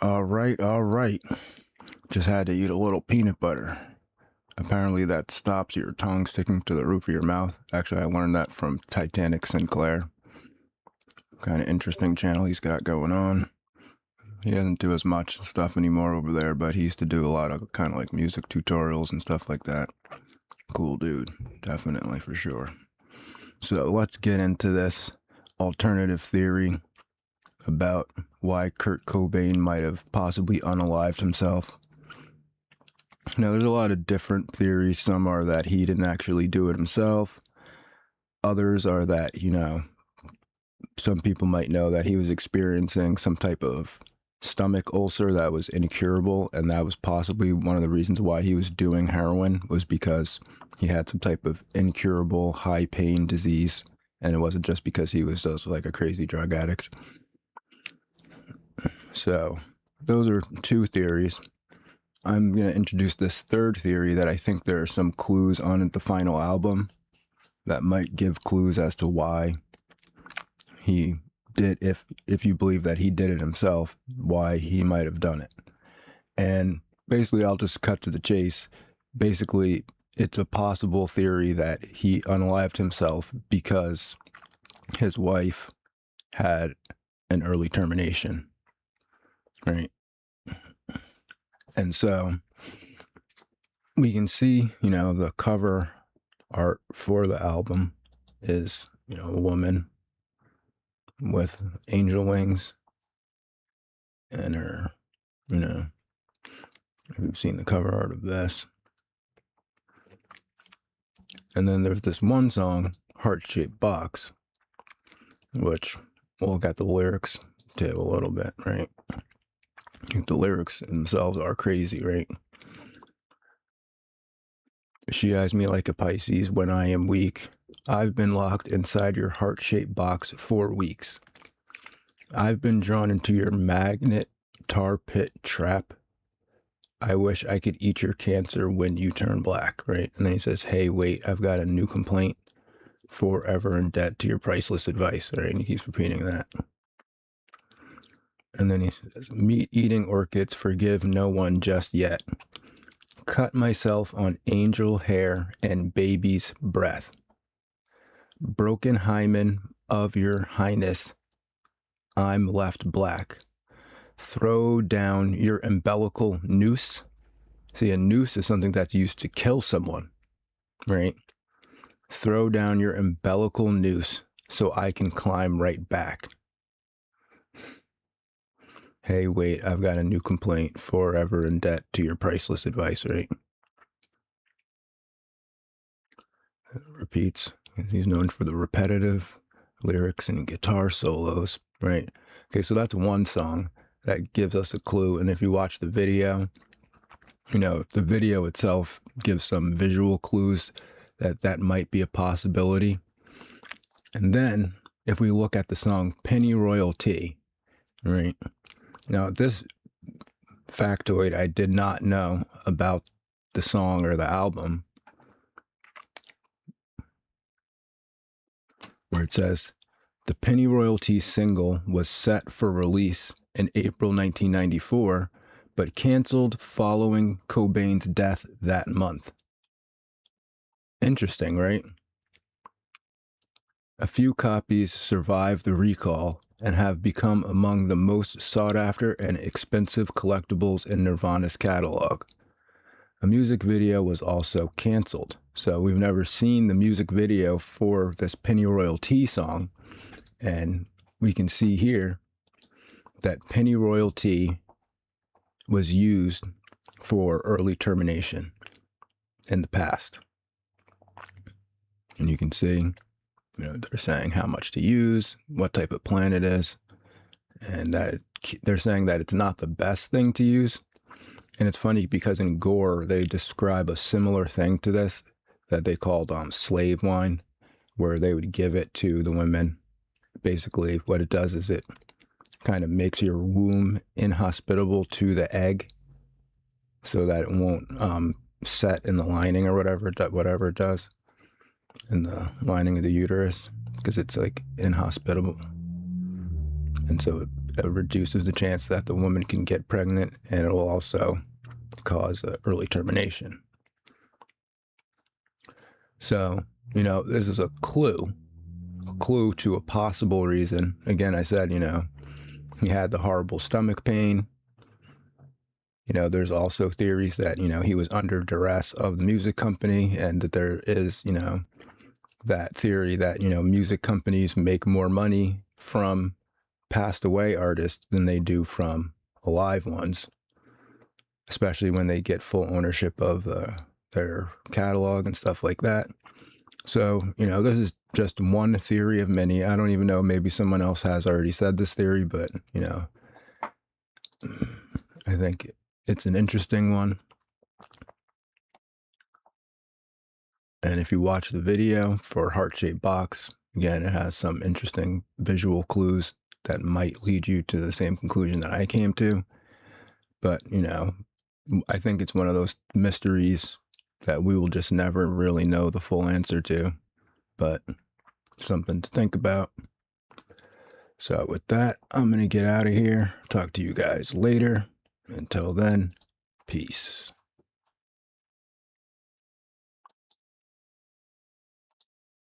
All right. Just had to eat a little peanut butter. Apparently that stops your tongue sticking to the roof of your mouth. Actually, I learned that from Titanic Sinclair. Kind of interesting channel he's got going on. He doesn't do as much stuff anymore over there, but he used to do a lot of kind of like music tutorials and stuff like that. Cool dude, definitely, for sure. So let's get into this alternative theory about why Kurt Cobain might have possibly unalived himself. Now, there's a lot of different theories. Some are that he didn't actually do it himself. Others are that, some people might know that he was experiencing some type of stomach ulcer that was incurable, and that was possibly one of the reasons why he was doing heroin, was because he had some type of incurable high pain disease, and it wasn't just because he was just like a crazy drug addict. So those are two theories. I'm going to introduce this third theory that I think there are some clues on the final album that might give clues as to why he did, if you believe that he did it himself, why he might have done it. And basically, I'll just cut to the chase. Basically, it's a possible theory that he unalived himself because his wife had an early termination, right? And so we can see, the cover art for the album is, a woman with angel wings and her, we've seen the cover art of this. And then there's this one song, Heart-Shaped Box, which we'll look at the lyrics to a little bit, right? The lyrics themselves are crazy, right? She eyes me like a Pisces when I am weak. I've been locked inside your heart-shaped box for weeks. I've been drawn into your magnet tar pit trap. I wish I could eat your cancer when you turn black, right? And then he says, hey, wait, I've got a new complaint. Forever in debt to your priceless advice, right? And he keeps repeating that. And then he says, meat-eating orchids, forgive no one just yet. Cut myself on angel hair and baby's breath. Broken hymen of your highness, I'm left black. Throw down your umbilical noose. See, a noose is something that's used to kill someone, right? Throw down your umbilical noose so I can climb right back. Hey, wait, I've got a new complaint. Forever in debt to your priceless advice, right? It repeats. He's known for the repetitive lyrics and guitar solos, right? Okay, so that's one song that gives us a clue. And if you watch the video, the video itself gives some visual clues that might be a possibility. And then if we look at the song Pennyroyal Tea, right? Now, this factoid I did not know about the song or the album, where it says, the Pennyroyal Tea single was set for release in April 1994, but canceled following Cobain's death that month. Interesting, right? A few copies survived the recall and have become among the most sought after and expensive collectibles in Nirvana's catalog. A music video was also canceled, so we've never seen the music video for this Pennyroyal Tea song, and we can see here that Pennyroyal Tea was used for early termination in the past. And you can see, they're saying how much to use, what type of plant it is, and that they're saying that it's not the best thing to use. And it's funny because in Gore, they describe a similar thing to this that they called slave wine, where they would give it to the women. Basically, what it does is it kind of makes your womb inhospitable to the egg so that it won't set in the lining or whatever it does in the lining of the uterus, because it's like inhospitable. And so It reduces the chance that the woman can get pregnant, and it will also cause early termination. So, this is a clue to a possible reason. Again, I said, he had the horrible stomach pain. There's also theories that, he was under duress of the music company, and that there is, that theory that, music companies make more money from passed away artists than they do from alive ones, especially when they get full ownership of their catalog and stuff like that. So, this is just one theory of many. I don't even know, maybe someone else has already said this theory, but, I think it's an interesting one. And if you watch the video for heart-shaped box, again, it has some interesting visual clues that might lead you to the same conclusion that I came to. But, I think it's one of those mysteries that we will just never really know the full answer to, but something to think about. So with that, I'm going to get out of here. Talk to you guys later. Until then, peace.